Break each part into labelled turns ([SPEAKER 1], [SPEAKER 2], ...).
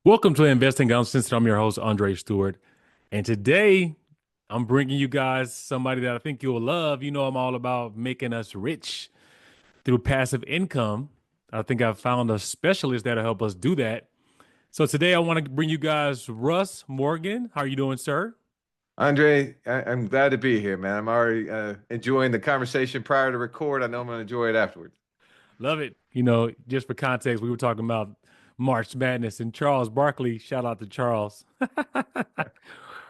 [SPEAKER 1] Welcome to Investing Uncensored. I'm your host, Andre Stewart. And today I'm bringing you guys somebody that I think you'll love. You know, I'm all about making us rich through passive income. I think I've found a specialist that'll help us do that. So today I want to bring you guys Russ Morgan. How are you doing, sir?
[SPEAKER 2] Andre, I'm glad to be here, man. I'm already enjoying the conversation prior to record. I know I'm going to enjoy it afterwards.
[SPEAKER 1] Love it. You know, just for context, we were talking about March Madness and Charles Barkley. Shout out to Charles.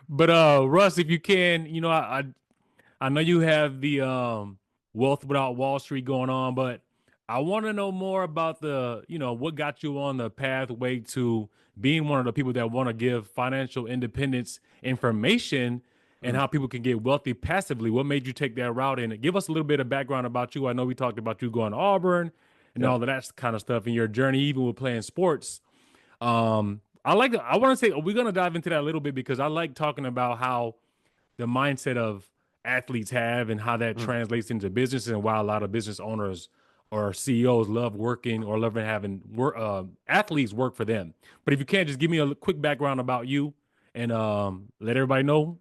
[SPEAKER 1] But Russ, if you can, I know you have the Wealth Without Wall Street going on, but I want to know more about what got you on the pathway to being one of the people that want to give financial independence information and
[SPEAKER 2] Mm,
[SPEAKER 1] how people can get wealthy passively. What made you take that route? And give us a little bit of background about you. I know we talked about you going to Auburn and all
[SPEAKER 2] yep.
[SPEAKER 1] of that kind of stuff in your journey, even with playing sports. I want to say we're gonna dive into that a little bit because I like talking about how the mindset of athletes have and how that
[SPEAKER 2] Mm.
[SPEAKER 1] translates into business and why a lot of business owners or CEOs love working or love having athletes work for them. But if you can, just give me a quick background about you and let everybody know,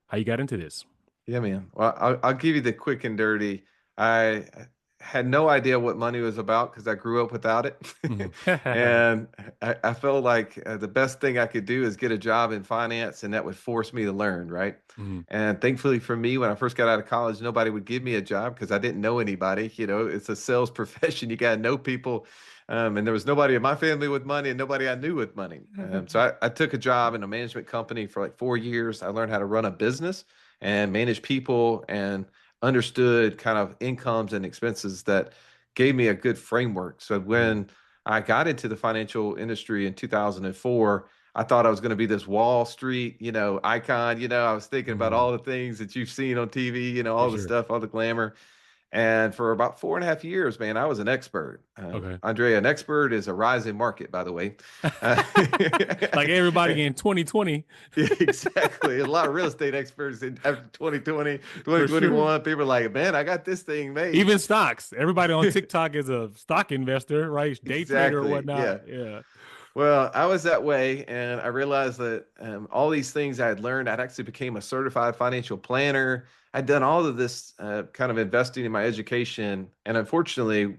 [SPEAKER 1] how you got into this.
[SPEAKER 2] Yeah, man. Well, I'll give you the quick and dirty. I had no idea what money was about because I grew up without it.
[SPEAKER 1] Mhm.
[SPEAKER 2] And I felt like the best thing I could do is get a job in finance, and that would force me to learn, right?
[SPEAKER 1] Mhm.
[SPEAKER 2] And thankfully for me, when I first got out of college, nobody would give me a job because I didn't know anybody. You know, it's a sales profession. You got to know people. And there was nobody in my family with money and nobody I knew with money. So I took a job in a management company for like 4 years. I learned how to run a business and manage people and understood kind of incomes and expenses that gave me a good framework. So
[SPEAKER 1] Mhm.
[SPEAKER 2] when I got into the financial industry in 2004, I thought I was going to be this Wall Street, icon. I was thinking about
[SPEAKER 1] Mhm.
[SPEAKER 2] all the things that you've seen on TV,
[SPEAKER 1] For
[SPEAKER 2] all the
[SPEAKER 1] sure.
[SPEAKER 2] stuff, all the glamour. And for about 4.5 years, man, I was an expert.
[SPEAKER 1] Okay.
[SPEAKER 2] Andrea, an expert is a rising market, by the way. Uh,
[SPEAKER 1] Like everybody in 2020,
[SPEAKER 2] Yeah, exactly. A lot of real estate experts after 2020,
[SPEAKER 1] for sure.
[SPEAKER 2] 2021, people are like, man, I got this thing made.
[SPEAKER 1] Even stocks. Everybody on TikTok is a stock investor, right? Day trader or
[SPEAKER 2] Exactly.
[SPEAKER 1] whatnot.
[SPEAKER 2] Yeah.
[SPEAKER 1] Yeah.
[SPEAKER 2] Well, I was that way, and I realized that all these things I had learned, I'd actually became a certified financial planner. I'd done all of this kind of investing in my education, and unfortunately,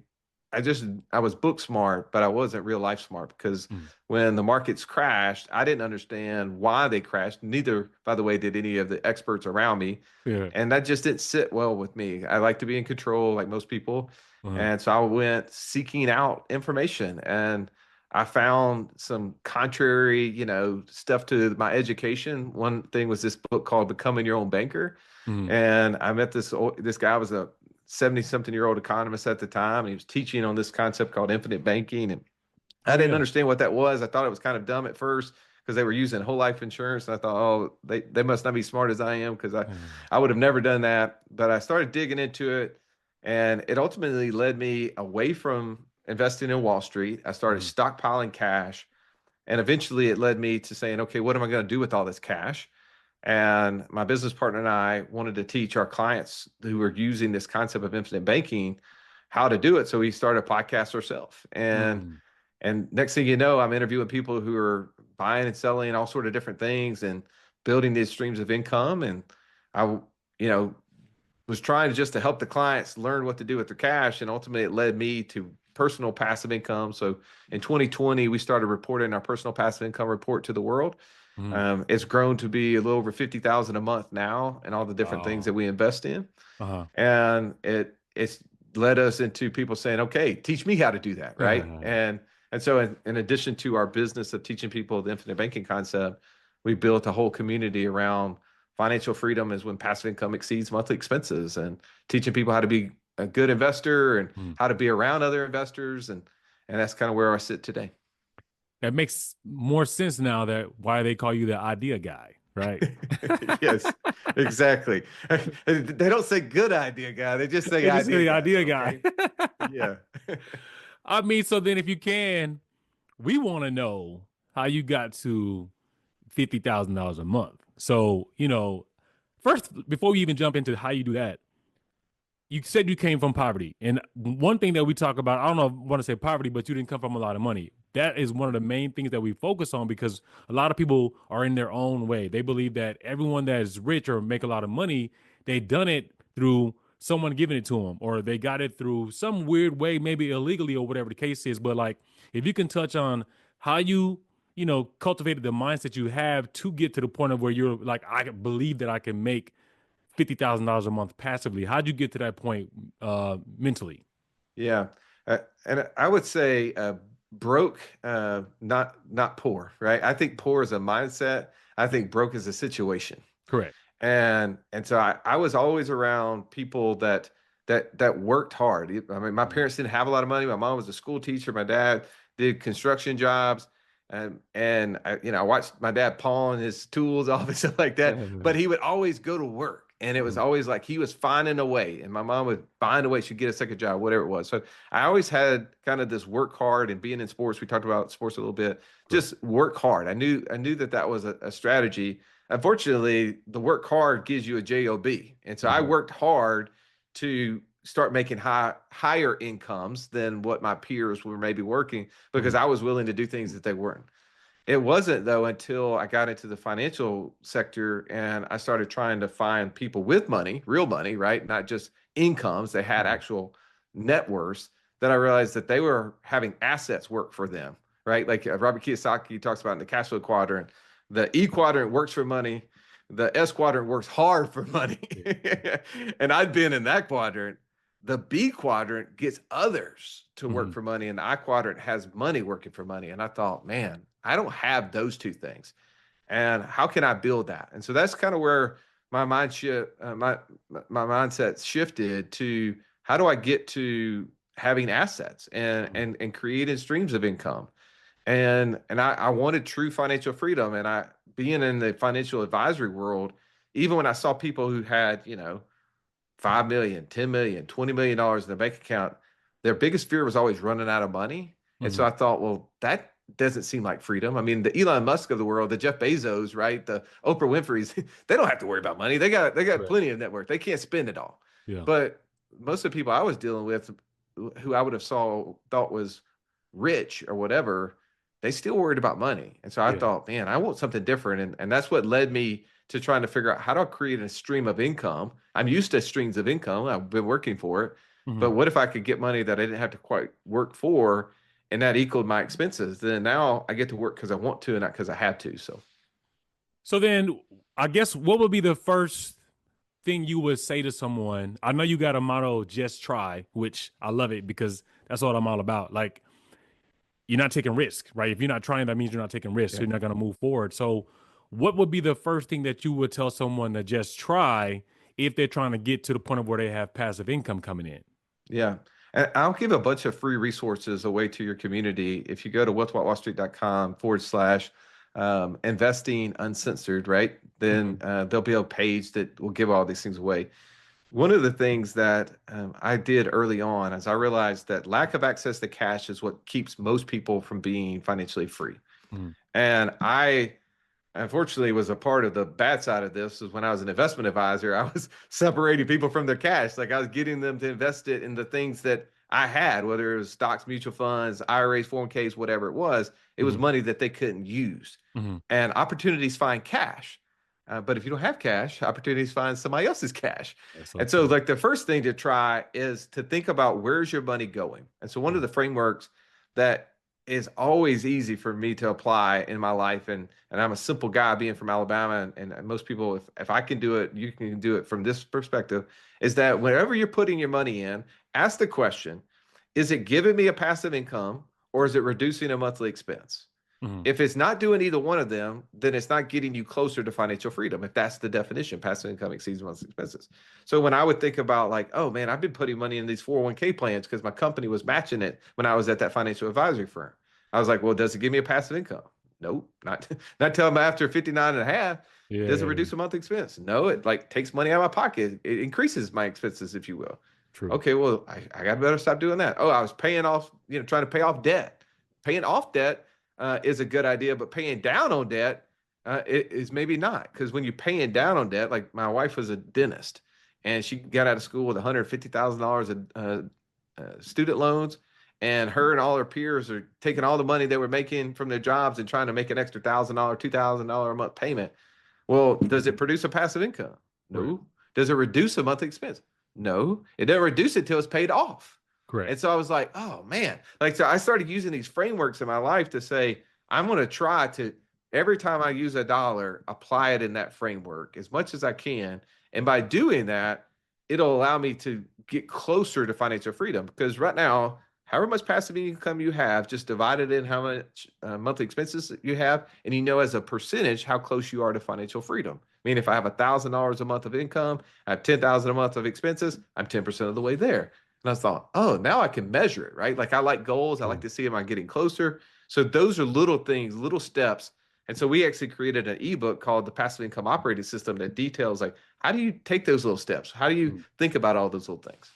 [SPEAKER 2] I was book smart, but I wasn't real life smart because
[SPEAKER 1] Mm.
[SPEAKER 2] when the markets crashed, I didn't understand why they crashed. Neither, by the way, did any of the experts around me,
[SPEAKER 1] Yeah.
[SPEAKER 2] and that just didn't sit well with me. I like to be in control, like most people,
[SPEAKER 1] Uh-huh.
[SPEAKER 2] and so I went seeking out information and. I found some contrary, stuff to my education. One thing was this book called Becoming Your Own Banker.
[SPEAKER 1] Mm.
[SPEAKER 2] And I met this guy was a 70 something year old economist at the time. And he was teaching on this concept called infinite banking. And I
[SPEAKER 1] Oh
[SPEAKER 2] didn't
[SPEAKER 1] yeah.
[SPEAKER 2] understand what that was. I thought it was kind of dumb at first because they were using whole life insurance. And I thought, oh, they must not be smart as I am because
[SPEAKER 1] Mm.
[SPEAKER 2] I would have never done that. But I started digging into it. And it ultimately led me away from investing in Wall Street. I started
[SPEAKER 1] Mm.
[SPEAKER 2] stockpiling cash. And eventually it led me to saying, okay, what am I going to do with all this cash? And my business partner and I wanted to teach our clients who were using this concept of infinite banking how to do it. So we started a podcast ourselves.
[SPEAKER 1] Mm.
[SPEAKER 2] And next thing you know, I'm interviewing people who are buying and selling all sort of different things and building these streams of income. And I, you know, was trying just to help the clients learn what to do with their cash. And ultimately it led me to personal passive income. So in 2020, we started reporting our personal passive income report to the world.
[SPEAKER 1] Mm.
[SPEAKER 2] It's grown to be a little over 50,000 a month now and all the different things that
[SPEAKER 1] Wow.
[SPEAKER 2] we invest in.
[SPEAKER 1] Uh-huh.
[SPEAKER 2] And it's led us into people saying, okay, teach me how to do that. Right. And so in addition to our business of teaching people the infinite banking concept, we built a whole community around financial freedom is when passive income exceeds monthly expenses and teaching people how to be a good investor and
[SPEAKER 1] Mm.
[SPEAKER 2] how to be around other investors. And that's kind of where I sit today.
[SPEAKER 1] That makes more sense now that why they call you the idea guy, right?
[SPEAKER 2] Yes, exactly. They don't say good idea guy. They just say
[SPEAKER 1] They just say
[SPEAKER 2] idea
[SPEAKER 1] the
[SPEAKER 2] guy.
[SPEAKER 1] idea guy.
[SPEAKER 2] Okay. Yeah.
[SPEAKER 1] I mean, so then if you can, we want to know how you got to $50,000 a month. So, first, before we even jump into how you do that, you said you came from poverty. And one thing that we talk about, I don't know, I want to say poverty, but you didn't come from a lot of money. that is one of the main things that we focus on, because a lot of people are in their own way. They believe that everyone that is rich or make a lot of money, they done it through someone giving it to them, or they got it through some weird way, maybe illegally or whatever the case is. But like, if you can touch on how you cultivated the mindset you have to get to the point of where you're like, I believe that I can make $50,000 a month passively. How'd you get to that point mentally?
[SPEAKER 2] Yeah. And I would say broke, not poor, right? I think poor is a mindset. I think broke is a situation.
[SPEAKER 1] Correct.
[SPEAKER 2] And so I was always around people that worked hard. I mean, my parents didn't have a lot of money. My mom was a school teacher. My dad did construction jobs. And I watched my dad pawn his tools off and stuff like that. But he would always go to work. And it was always like he was finding a way. And my mom would find a way. She'd get a second job, whatever it was. So I always had kind of this work hard, and being in sports. We talked about sports a little bit. Just work hard. I knew that was a strategy. Unfortunately, the work hard gives you a job, and so I worked hard to start making higher incomes than what my peers were maybe working, because I was willing to do things that they weren't. It wasn't, though, until I got into the financial sector and I started trying to find people with money, real money, right? Not just incomes. They had actual net worths, that I realized that they were having assets work for them, right? Like Robert Kiyosaki talks about in the Cashflow Quadrant, the E quadrant works for money. The S quadrant works hard for money. And I'd been in that quadrant. The B quadrant gets others to work for money, and the I quadrant has money working for money. And I thought, man, I don't have those two things. And how can I build that? And so that's kind of where my my mindset shifted to, how do I get to having assets and creating streams of income? And I wanted true financial freedom. And being in the financial advisory world, even when I saw people who had, 5 million, 10 million, $20 million in their bank account, their biggest fear was always running out of money. And so I thought, well, that doesn't seem like freedom. I mean, the Elon Musk of the world, the Jeff Bezos, right? The Oprah Winfrey's, they don't have to worry about money. They got plenty of net worth. They can't spend it all.
[SPEAKER 1] Yeah.
[SPEAKER 2] But most of the people I was dealing with, who I would have thought was rich or whatever, they still worried about money. And so I thought, man, I want something different. And that's what led me to trying to figure out, how do I create a stream of income? I'm used to streams of income. I've been working for it. But what if I could get money that I didn't have to quite work for, and that equaled my expenses? Then now I get to work because I want to and not because I have to.
[SPEAKER 1] So then I guess what would be the first thing you would say to someone? I know you got a motto, just try, which I love it, because that's what I'm all about. Like, you're not taking risk, right? If you're not trying, that means you're not taking risks.
[SPEAKER 2] Yeah.
[SPEAKER 1] You're not going to move forward. So what would be the first thing that you would tell someone to just try if they're trying to get to the point of where they have passive income coming in?
[SPEAKER 2] Yeah. And I'll give a bunch of free resources away to your community. If you go to wealthwithoutwallstreet.com/, investing uncensored, right? Then there'll be a page that will give all these things away. One of the things that I did early on is I realized that lack of access to cash is what keeps most people from being financially free. And I, unfortunately, was a part of the bad side of this. Is when I was an investment advisor, I was separating people from their cash. Like, I was getting them to invest it in the things that I had, whether it was stocks, mutual funds, IRAs, 401ks, whatever it was money that they couldn't use. And opportunities find cash. But if you don't have cash, opportunities find somebody else's cash. And so, like, the first thing to try is to think about, where's your money going? And so one of the frameworks that is always easy for me to apply in my life, and I'm a simple guy being from Alabama, and most people, if I can do it, you can do it from this perspective, is that whenever you're putting your money in, ask the question, is it giving me a passive income, or is it reducing a monthly expense? If it's not doing either one of them, then it's not getting you closer to financial freedom. If that's the definition, passive income exceeds monthly expenses. So when I would think about, like, oh man, I've been putting money in these 401k plans because my company was matching it when I was at that financial advisory firm. I was like, well, does it give me a passive income? Nope, not till I'm after 59 and a half. Does it reduce a monthly expense? No, it like takes money out of my pocket. It increases my expenses, if you will.
[SPEAKER 1] True.
[SPEAKER 2] Okay, well, I got to better stop doing that. Oh, I was paying off, trying to pay off debt. Paying off debt is a good idea, but paying down on debt it is maybe not. Because when you're paying down on debt, like my wife was a dentist, and she got out of school with $150,000 of student loans, and her and all her peers are taking all the money they were making from their jobs and trying to make an extra $1,000, $2,000 a month payment. Well, does it produce a passive income?
[SPEAKER 1] Right.
[SPEAKER 2] No. Does it reduce a monthly expense? No. It doesn't reduce it till it's paid off.
[SPEAKER 1] Correct.
[SPEAKER 2] And so I was like, oh man. Like, so I started using these frameworks in my life to say, I'm going to try to, every time I use a dollar, apply it in that framework as much as I can. And by doing that, it'll allow me to get closer to financial freedom. Because right now, however much passive income you have, just divide it in how much monthly expenses you have, and you know as a percentage how close you are to financial freedom. I mean, if I have $1,000 a month of income, I have 10,000 a month of expenses, I'm 10% of the way there. And I thought, oh, now I can measure it, right? Like I like goals. I like to see, am I getting closer? So those are little things, little steps. And so we actually created an ebook called the Passive Income Operating System that details like, how do you take those little steps? How do you think about all those little things?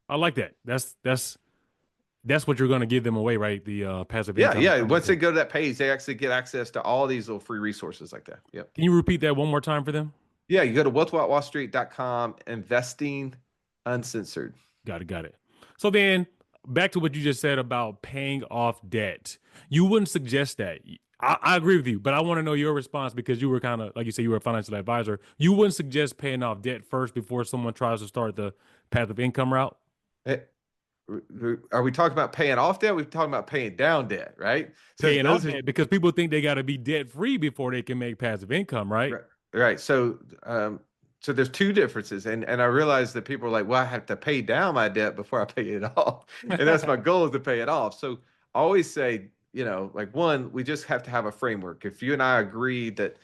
[SPEAKER 1] I like that. That's what you're going to give them away, right? The passive
[SPEAKER 2] Yeah,
[SPEAKER 1] income.
[SPEAKER 2] yeah. Once they go to that page, they actually get access to all these little free resources like that. Yep.
[SPEAKER 1] Can you repeat that one more time for them?
[SPEAKER 2] Yeah, you go to wealthwithoutwallstreet.com, investing uncensored.
[SPEAKER 1] Got it. Got it. So then back to what you just said about paying off debt. You wouldn't suggest that. I agree with you, but I want to know your response because you were kind of, like you said, you were a financial advisor. You wouldn't suggest paying off debt first before someone tries to start the passive income route?
[SPEAKER 2] Eh, Are we talking about paying off debt? We're talking about paying down debt, right? So
[SPEAKER 1] Paying off
[SPEAKER 2] those are
[SPEAKER 1] debt because people think they got to be debt free before they can make passive income, right?
[SPEAKER 2] right. Right. So there's two differences, and I realize that people are like, well, I have to pay down my debt before I pay it off, and that's my goal is to pay it off. So I always say, like one, we just have to have a framework. If you and I agree that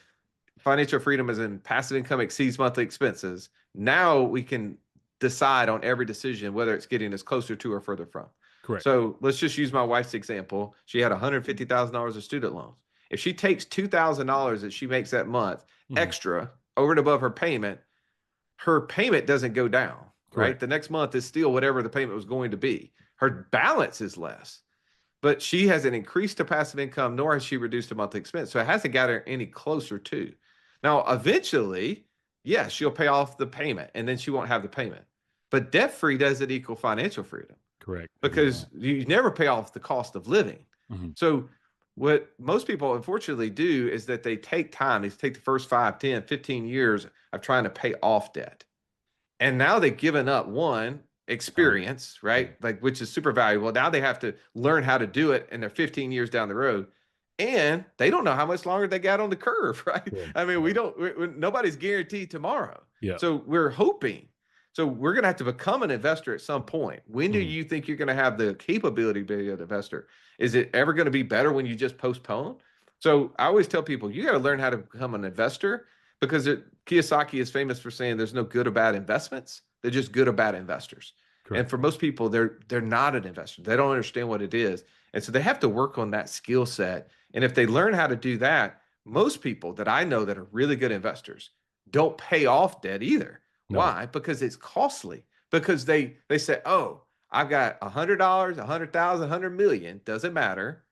[SPEAKER 2] financial freedom is in passive income exceeds monthly expenses, now we can decide on every decision whether it's getting us closer to or further from.
[SPEAKER 1] Correct.
[SPEAKER 2] So let's just use my wife's example. She had $150,000 of student loans. If she takes $2,000 that she makes that month extra over and above her payment doesn't go down, right?
[SPEAKER 1] Correct.
[SPEAKER 2] The next month is still whatever the payment was going to be. Her balance is less, but she hasn't increased the passive income, nor has she reduced the monthly expense. So it hasn't got her any closer to. Now, eventually, yes, she'll pay off the payment and then she won't have the payment. But debt free doesn't equal financial freedom.
[SPEAKER 1] Correct.
[SPEAKER 2] Because you never pay off the cost of living. So what most people unfortunately do is that they take time, they take the first 5, 10, 15 years of trying to pay off debt. And now they've given up one experience, right? Like, which is super valuable. Now they have to learn how to do it and they're 15 years down the road. And they don't know how much longer they got on the curve, right?
[SPEAKER 1] Yeah.
[SPEAKER 2] I mean, nobody's guaranteed tomorrow.
[SPEAKER 1] Yeah.
[SPEAKER 2] So we're hoping. So we're going to have to become an investor at some point. When do you think you're going to have the capability to be an investor? Is it ever going to be better when you just postpone? So I always tell people, you got to learn how to become an investor because Kiyosaki is famous for saying there's no good or bad investments. They're just good or bad investors. Correct. And for most people, they're not an investor. They don't understand what it is. And so they have to work on that skill set. And if they learn how to do that, most people that I know that are really good investors don't pay off debt either. No. Why? Because it's costly. Because they say, oh, I've got $100, $100,000, $100 million. Doesn't matter.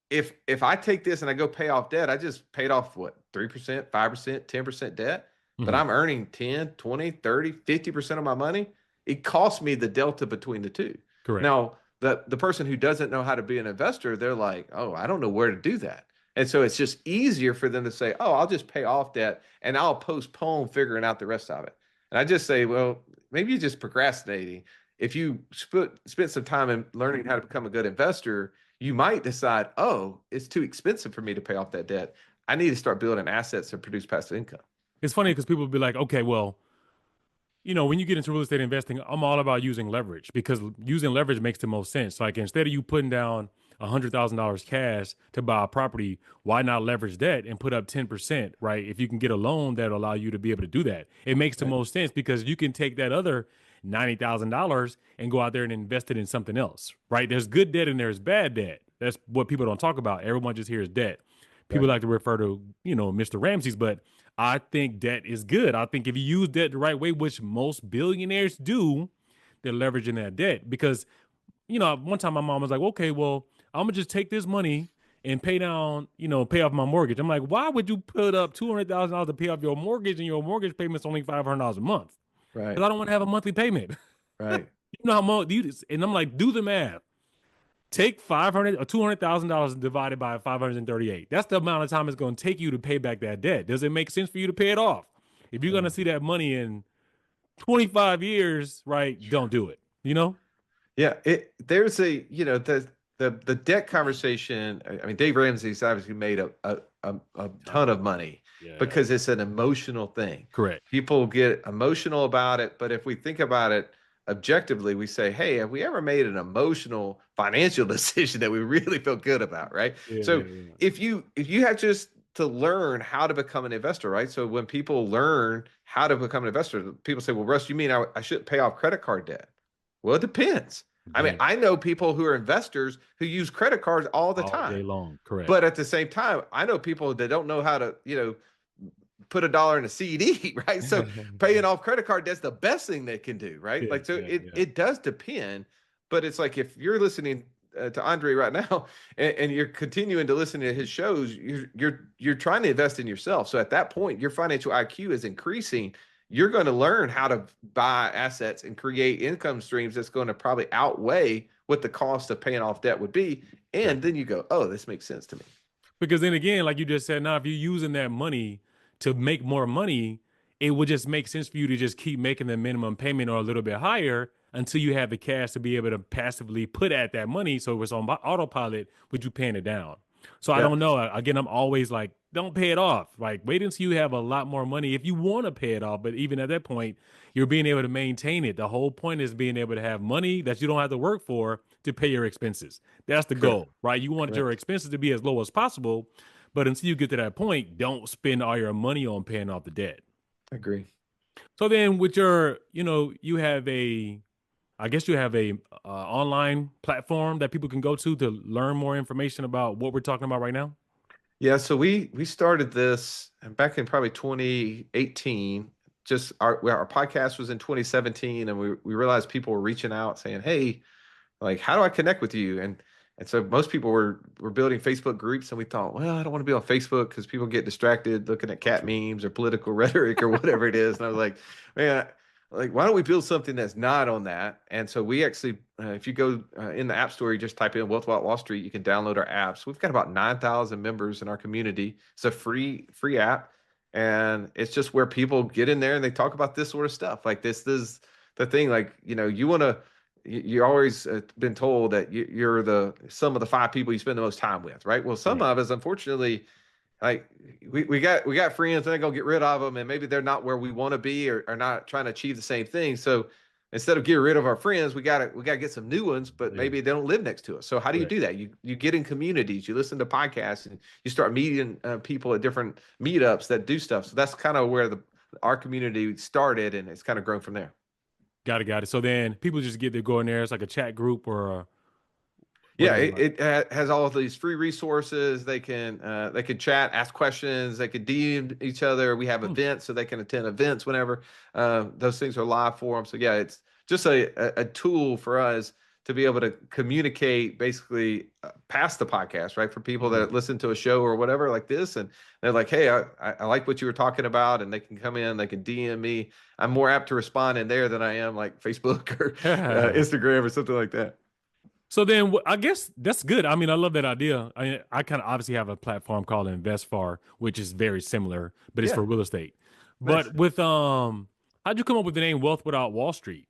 [SPEAKER 2] If I take this and I go pay off debt, I just paid off what, 3%, 5%, 10% debt, but I'm earning 10, 20, 30, 50% of my money. It costs me the delta between the two.
[SPEAKER 1] Correct.
[SPEAKER 2] Now, the person who doesn't know how to be an investor, they're like, oh, I don't know where to do that. And so it's just easier for them to say, oh, I'll just pay off debt and I'll postpone figuring out the rest of it. And I just say, well, maybe you're just procrastinating. If you spent some time in learning how to become a good investor, you might decide, oh, it's too expensive for me to pay off that debt. I need to start building assets to produce passive income.
[SPEAKER 1] It's funny because people will be like, okay, well, when you get into real estate investing, I'm all about using leverage because using leverage makes the most sense. Like instead of you putting down $100,000 cash to buy a property, why not leverage that and put up 10%, right? If you can get a loan that'll allow you to be able to do that, it makes the most sense because you can take that other $90,000 and go out there and invest it in something else, right? There's good debt and there's bad debt. That's what people don't talk about. Everyone just hears debt. People like to refer to, Mr. Ramsey's, but I think debt is good. I think if you use debt the right way, which most billionaires do, they're leveraging that debt because, one time my mom was like, okay, well, I'm gonna just take this money and pay down, pay off my mortgage. I'm like, why would you put up $200,000 to pay off your mortgage and your mortgage payment's only $500 a month?
[SPEAKER 2] Right.
[SPEAKER 1] Because I don't want to have a monthly payment.
[SPEAKER 2] Right.
[SPEAKER 1] How much and I'm like, do the math. Take 500 or $200,000 divided by 538. That's the amount of time it's going to take you to pay back that debt. Does it make sense for you to pay it off? If you're going to
[SPEAKER 2] Mm.
[SPEAKER 1] see that money in 25 years, right? Don't do it. You know?
[SPEAKER 2] Yeah, there's a the debt conversation. I mean, Dave Ramsey's obviously made a ton of money
[SPEAKER 1] Yeah.
[SPEAKER 2] because it's an emotional thing.
[SPEAKER 1] Correct.
[SPEAKER 2] People get emotional about it, but if we think about it objectively, we say, hey, have we ever made an emotional financial decision that we really feel good about, right?
[SPEAKER 1] Yeah,
[SPEAKER 2] So
[SPEAKER 1] yeah, yeah.
[SPEAKER 2] if you had just to learn how to become an investor, right? So when people learn how to become an investor, people say, well, Russ, you mean I shouldn't pay off credit card debt? Well, it depends. I mean,
[SPEAKER 1] Damn.
[SPEAKER 2] I know people who are investors who use credit cards all the
[SPEAKER 1] All
[SPEAKER 2] time.
[SPEAKER 1] day long. Correct.
[SPEAKER 2] But at the same time, I know people that don't know how to, put a dollar in a CD, right? So paying off credit card, that's the best thing they can do, right?
[SPEAKER 1] Yeah,
[SPEAKER 2] Like, so
[SPEAKER 1] yeah,
[SPEAKER 2] it
[SPEAKER 1] yeah.
[SPEAKER 2] it does depend, but it's like if you're listening to Andre right now, and you're continuing to listen to his shows, you're trying to invest in yourself. So at that point, your financial IQ is increasing. You're going to learn how to buy assets and create income streams that's going to probably outweigh what the cost of paying off debt would be. And
[SPEAKER 1] Exactly.
[SPEAKER 2] then you go, oh, this makes sense to me.
[SPEAKER 1] Because then again, like you just said, now if you're using that money to make more money, it would just make sense for you to just keep making the minimum payment or a little bit higher until you have the cash to be able to passively put at that money. So it's on autopilot with you paying it down. So I
[SPEAKER 2] Yeah,
[SPEAKER 1] don't know. Again, I'm always like, don't pay it off. Like, wait until you have a lot more money if you want to pay it off. But even at that point, you're being able to maintain it. The whole point is being able to have money that you don't have to work for to pay your expenses. That's the
[SPEAKER 2] correct.
[SPEAKER 1] goal, right? You want your
[SPEAKER 2] Correct.
[SPEAKER 1] expenses to be as low as possible, but until you get to that point, don't spend all your money on paying off the debt.
[SPEAKER 2] Agree.
[SPEAKER 1] So then, with your, you have a, I guess you have a online platform that people can go to learn more information about what we're talking about right now.
[SPEAKER 2] Yeah, so we started this back in probably 2018. Just our podcast was in 2017, and we realized people were reaching out saying, "Hey, like, how do I connect with you?" And so most people were building Facebook groups, and we thought, well, I don't want to be on Facebook because people get distracted looking at
[SPEAKER 1] So
[SPEAKER 2] cat
[SPEAKER 1] true.
[SPEAKER 2] memes or political rhetoric or whatever it is. And I was like, man, like, why don't we build something that's not on that? And so we actually, if you go in the App Store, you just type in Wealth Without Wall Street, you can download our apps. We've got about 9,000 members in our community. It's a free app, and it's just where people get in there and they talk about this sort of stuff. Like, this is the thing. Like, you want to you always been told that you're the some of the five people you spend the most time with, right? Well, some
[SPEAKER 1] Correct.
[SPEAKER 2] of us, unfortunately, like we got friends, and they're gonna get rid of them, and maybe they're not where we want to be, or not trying to achieve the same thing. So instead of getting rid of our friends, we gotta get some new ones, but
[SPEAKER 1] Yeah.
[SPEAKER 2] maybe they don't live next to us. So how do you
[SPEAKER 1] Correct.
[SPEAKER 2] do that? You get in communities, you listen to podcasts, and you start meeting people at different meetups that do stuff. So that's kind of where the our community started, and it's kind of grown from there.
[SPEAKER 1] Got it. Got it. So then people just get to go in there. It's like a chat group or what
[SPEAKER 2] Yeah,
[SPEAKER 1] is it like?
[SPEAKER 2] it has all of these free resources. They can chat, ask questions, they can DM each other. We have
[SPEAKER 1] Hmm.
[SPEAKER 2] events, so they can attend events whenever. Those things are live for them. So yeah, it's just a tool for us to be able to communicate basically past the podcast, right? For people
[SPEAKER 1] Hmm.
[SPEAKER 2] that listen to a show or whatever like this, and they're like, "Hey, I like what you were talking about," and they can come in, they can DM me. I'm more apt to respond in there than I am like Facebook or Instagram or something like that.
[SPEAKER 1] So then I guess that's good. I mean, I love that idea. I kind of obviously have a platform called InvestFar, which is very similar, but it's
[SPEAKER 2] Yeah,
[SPEAKER 1] for real estate.
[SPEAKER 2] nice.
[SPEAKER 1] But with how'd you come up with the name Wealth Without Wall Street?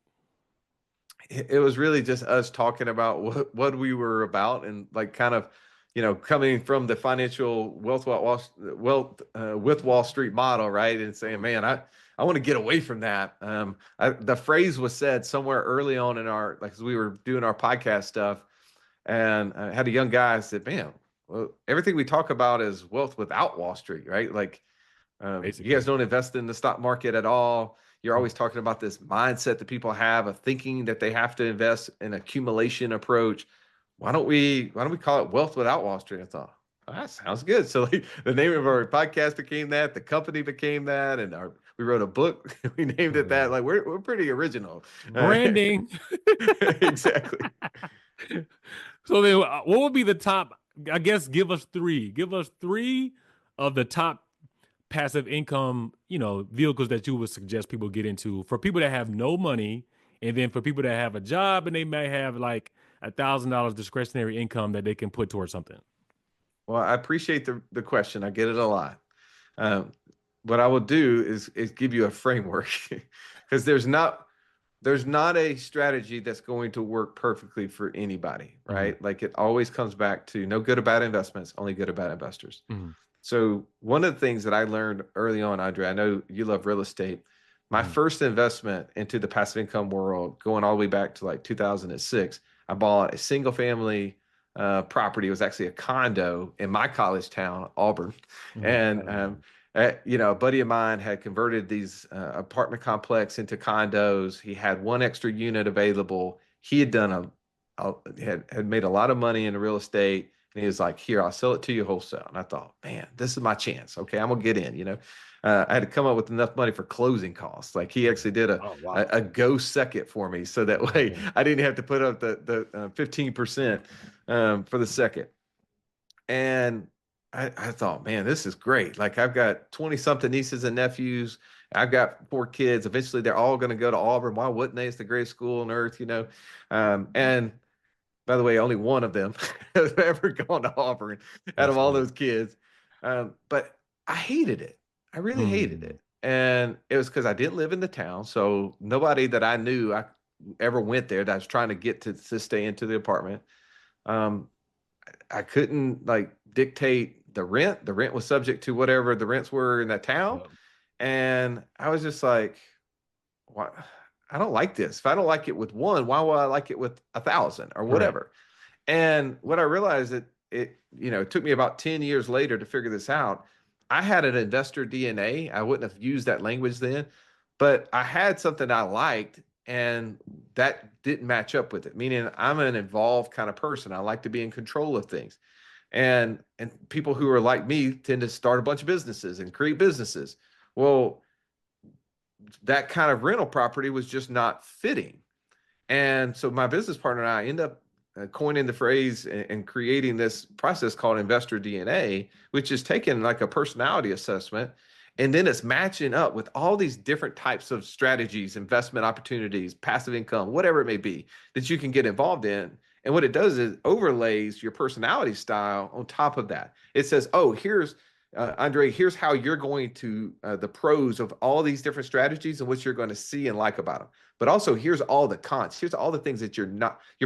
[SPEAKER 2] It was really just us talking about what we were about, and like kind of coming from the financial wealth with Wall Street model, right? And saying,
[SPEAKER 1] Mm.
[SPEAKER 2] man, I want to get away from that. The phrase was said somewhere early on in our, like, as we were doing our podcast stuff, and I had a young guy said, man, well, everything we talk about is wealth without Wall Street, right? Like, you guys
[SPEAKER 1] Basically.
[SPEAKER 2] don't invest in the stock market at all. You're
[SPEAKER 1] Mm.
[SPEAKER 2] always talking about this mindset that people have of thinking that they have to invest in accumulation approach. Why don't we call it wealth without Wall Street? I thought, oh, that sounds good. So like, the name of our podcast became that, the company became that, and we wrote a book. We named it that. Like, we're pretty original.
[SPEAKER 1] Branding.
[SPEAKER 2] Exactly.
[SPEAKER 1] So then, what would be the top? I guess give us three. Give us three of the top passive income, vehicles that you would suggest people get into for people that have no money, and then for people that have a job and they may have like $1,000 discretionary income that they can put towards something?
[SPEAKER 2] Well, I appreciate the question. I get it a lot. Um, what I will do is give you a framework because there's not a strategy that's going to work perfectly for anybody,
[SPEAKER 1] Mm-hmm.
[SPEAKER 2] right? Like it always comes back to no good or bad investments, only good or bad investors.
[SPEAKER 1] Mm-hmm.
[SPEAKER 2] So one of the things that I learned early on, Andre, I know you love real estate. My first investment into the passive income world, going all the way back to like 2006, I bought a single family property. It was actually a condo in my college town, Auburn. And a buddy of mine had converted these apartment complex into condos. He had one extra unit available. He had done had made a lot of money in real estate, and he was like, "Here, I'll sell it to you wholesale." And I thought, man, this is my chance. Okay, I'm gonna get in. I had to come up with enough money for closing costs. Like he actually did a
[SPEAKER 1] Oh, wow.
[SPEAKER 2] a, a go second for me, so that way I didn't have to put up the 15% for the second. And I thought, man, this is great. Like I've got 20 something nieces and nephews. I've got 4 kids. Eventually, they're all going to go to Auburn. Why wouldn't they? It's the greatest school on earth. And by the way, only one of them has ever gone to Auburn out of
[SPEAKER 1] That's
[SPEAKER 2] all
[SPEAKER 1] funny.
[SPEAKER 2] those kids. But I hated it. I really hated
[SPEAKER 1] Mm.
[SPEAKER 2] it. And it was because I didn't live in the town. So nobody that I knew I ever went there that was trying to get to stay into the apartment. Um, I couldn't like dictate the rent. The rent was subject to whatever the rents were in that town.
[SPEAKER 1] Yeah.
[SPEAKER 2] And I was just like, why? I don't like this. If I don't like it with one, why would I like it with 1,000 or
[SPEAKER 1] Correct.
[SPEAKER 2] whatever? And what I realized that it took me about 10 years later to figure this out. I had an investor DNA. I wouldn't have used that language then, but I had something I liked and that didn't match up with it. Meaning I'm an involved kind of person. I like to be in control of things. And people who are like me tend to start a bunch of businesses and create businesses. Well, that kind of rental property was just not fitting. And so my business partner and I end up coining the phrase and creating this process called investor DNA, which is taking like a personality assessment. And then it's matching up with all these different types of strategies, investment opportunities, passive income, whatever it may be that you can get involved in. And what it does is overlays your personality style on top of that. It says, oh, here's Andre, here's how you're going to the pros of all these different strategies and what you're going to see and like about them. But also, here's all the cons. Here's all the things that your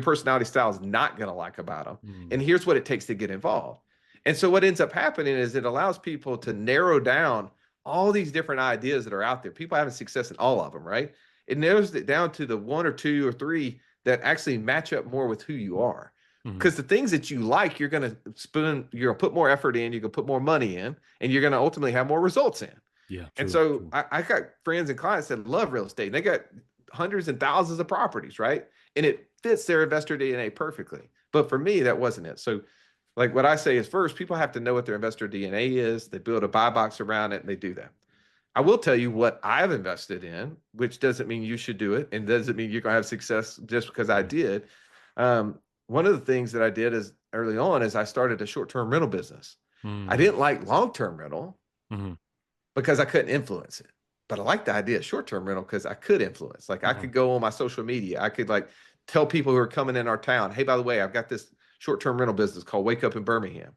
[SPEAKER 2] personality style is not going to like about them.
[SPEAKER 1] Mm.
[SPEAKER 2] And here's what it takes to get involved. And so, what ends up happening is it allows people to narrow down all these different ideas that are out there. People having success in all of them, right? It narrows it down to the one or two or three that actually match up more with who you are.
[SPEAKER 1] Mm.
[SPEAKER 2] Because the things that you like, you're going to put more effort in, you're going to put more money in, and you're going to ultimately have more results in.
[SPEAKER 1] Yeah,
[SPEAKER 2] And
[SPEAKER 1] true,
[SPEAKER 2] so
[SPEAKER 1] true.
[SPEAKER 2] I got friends and clients that love real estate. And they got hundreds and thousands of properties, right? And it fits their investor DNA perfectly. But for me, that wasn't it. So, like what I say is first, people have to know what their investor DNA is. They build a buy box around it and they do that. I will tell you what I've invested in, which doesn't mean you should do it and doesn't mean you're going to have success just because I did. Um, One of the things that I did is early on is I started a short-term rental business. I
[SPEAKER 1] Mm.
[SPEAKER 2] didn't like long-term rental
[SPEAKER 1] Mm-hmm.
[SPEAKER 2] because I couldn't influence it. But I like the idea of short-term rental because I could influence. Like I
[SPEAKER 1] Mm-hmm.
[SPEAKER 2] could go on my social media. I could like tell people who are coming in our town, hey, by the way, I've got this short-term rental business called Wake Up in Birmingham.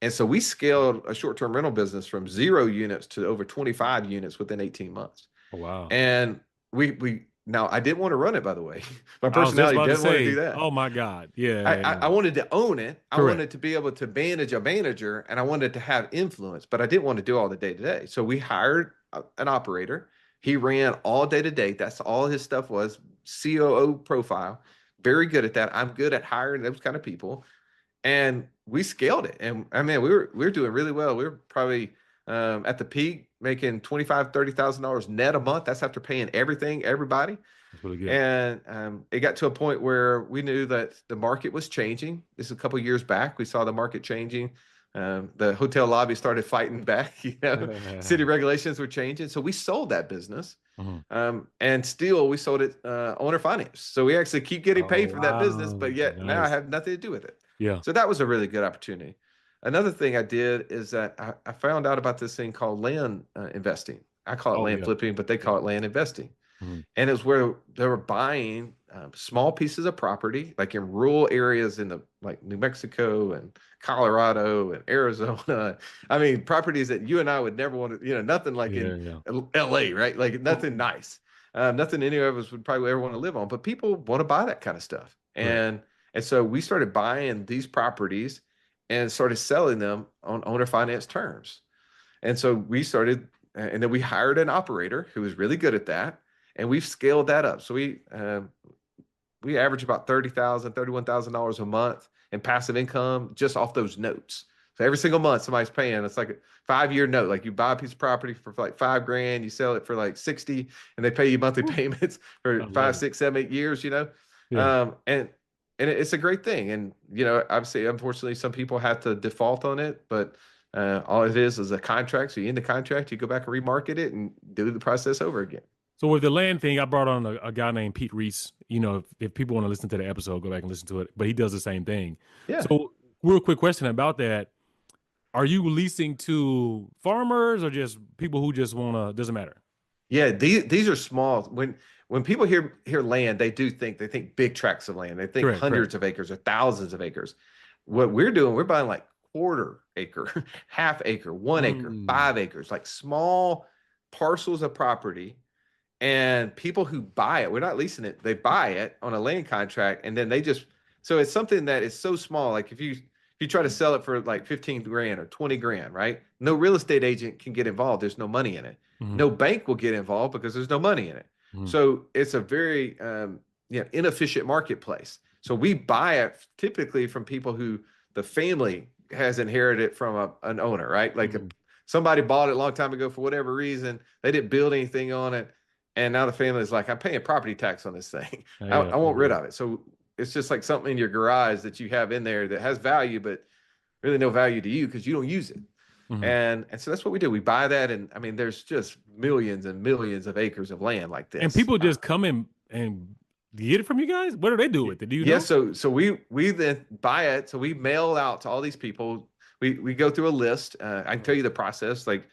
[SPEAKER 2] And so we scaled a short-term rental business from 0 units to over 25 units within 18 months.
[SPEAKER 1] Oh, wow.
[SPEAKER 2] And we now I didn't want to run it, by the way. My
[SPEAKER 1] I was just
[SPEAKER 2] personality
[SPEAKER 1] about to
[SPEAKER 2] didn't want to do
[SPEAKER 1] say,
[SPEAKER 2] that.
[SPEAKER 1] oh my God. Yeah,
[SPEAKER 2] I,
[SPEAKER 1] yeah,
[SPEAKER 2] I, I
[SPEAKER 1] yeah.
[SPEAKER 2] wanted to own it. I
[SPEAKER 1] Correct.
[SPEAKER 2] wanted to be able to manage a manager and I wanted to have influence, but I didn't want to do all the day to day. So we hired an operator. He ran all day to day. That's all his stuff was. COO profile. Very good at that. I'm good at hiring those kind of people. And we scaled it. And I mean, we were doing really well. We were probably at the peak making $25,000-$30,000 net a month. That's after paying everything, everybody.
[SPEAKER 1] That's really good.
[SPEAKER 2] And it got to a point where we knew that the market was changing. This is a couple of years back. We saw the market changing. The hotel lobby started fighting back. City regulations were changing. So we sold that business.
[SPEAKER 1] Mhm.
[SPEAKER 2] And still, we sold it owner finance. So we actually keep getting
[SPEAKER 1] Oh,
[SPEAKER 2] paid from that business,
[SPEAKER 1] wow.
[SPEAKER 2] but yet now I
[SPEAKER 1] Nice.
[SPEAKER 2] have nothing to do with it.
[SPEAKER 1] Yeah.
[SPEAKER 2] So that was a really good opportunity. Another thing I did is that I found out about this thing called land investing. I call it
[SPEAKER 1] Oh,
[SPEAKER 2] land
[SPEAKER 1] yeah.
[SPEAKER 2] flipping, but they
[SPEAKER 1] Yeah.
[SPEAKER 2] call it land investing.
[SPEAKER 1] Mhm.
[SPEAKER 2] And it was where they were buying small pieces of property, like in rural areas in the like New Mexico and Colorado and Arizona. I mean, properties that you and I would never want to, nothing like
[SPEAKER 1] Yeah,
[SPEAKER 2] in
[SPEAKER 1] yeah.
[SPEAKER 2] LA, right? Like nothing
[SPEAKER 1] Mhm.
[SPEAKER 2] nice, nothing any of us would probably ever want to live on. But people want to buy that kind of stuff,
[SPEAKER 1] Right.
[SPEAKER 2] and so we started buying these properties and started selling them on owner finance terms. And so we started, and then we hired an operator who was really good at that, and we've scaled that up. So we average about $31,000 a month in passive income just off those notes. So every single month somebody's paying. It's like a 5-year note. Like you buy a piece of property for like 5 grand, you sell it for like 60, and they pay you monthly
[SPEAKER 1] Woo.
[SPEAKER 2] payments
[SPEAKER 1] I
[SPEAKER 2] for
[SPEAKER 1] love
[SPEAKER 2] five,
[SPEAKER 1] it.
[SPEAKER 2] 6, 7, 8 years.
[SPEAKER 1] Yeah.
[SPEAKER 2] And it's a great thing. And obviously, unfortunately, some people have to default on it, but all it is a contract. So you end the contract, you go back and remarket it, and do the process over again.
[SPEAKER 1] So with the land thing, I brought on a guy named Pete Reese. If people want to listen to the episode, go back and listen to it. But he does the same thing.
[SPEAKER 2] Yeah.
[SPEAKER 1] So, real quick question about that: are you leasing to farmers or just people who just wanna? Doesn't matter.
[SPEAKER 2] Yeah, these are small. When people hear land, they think big tracts of land. They think
[SPEAKER 1] Correct. Correct.
[SPEAKER 2] hundreds of acres or thousands of acres. What we're doing, we're buying like quarter acre, half acre, 1 acre,
[SPEAKER 1] Mm.
[SPEAKER 2] 5 acres, like small parcels of property. And people who buy it, we're not leasing it, they buy it on a land contract, and then so it's something that is so small. Like if you try to sell it for like 15 grand or 20 grand, right? No real estate agent can get involved. There's no money in it.
[SPEAKER 1] Mm-hmm.
[SPEAKER 2] No bank will get involved because there's no money in it.
[SPEAKER 1] Mm-hmm.
[SPEAKER 2] So it's a very inefficient marketplace. So we buy it typically from people who the family has inherited from an owner, right? Like
[SPEAKER 1] Mm-hmm.
[SPEAKER 2] somebody bought it a long time ago for whatever reason. They didn't build anything on it. And now the family is like, I'm paying property tax on this thing.
[SPEAKER 1] Yeah.
[SPEAKER 2] I want rid
[SPEAKER 1] Yeah.
[SPEAKER 2] of it. So it's just like something in your garage that you have in there that has value, but really no value to you because you don't use it.
[SPEAKER 1] Mm-hmm.
[SPEAKER 2] And so that's what we do. We buy that, and I mean, there's just millions and millions of acres of land like
[SPEAKER 1] And
[SPEAKER 2] this.
[SPEAKER 1] people just come in and get it from you guys. What do they do with it? Do you
[SPEAKER 2] Yeah,
[SPEAKER 1] know?
[SPEAKER 2] so we then buy it. So we mail out to all these people. We go through a list. I can tell you the process. Like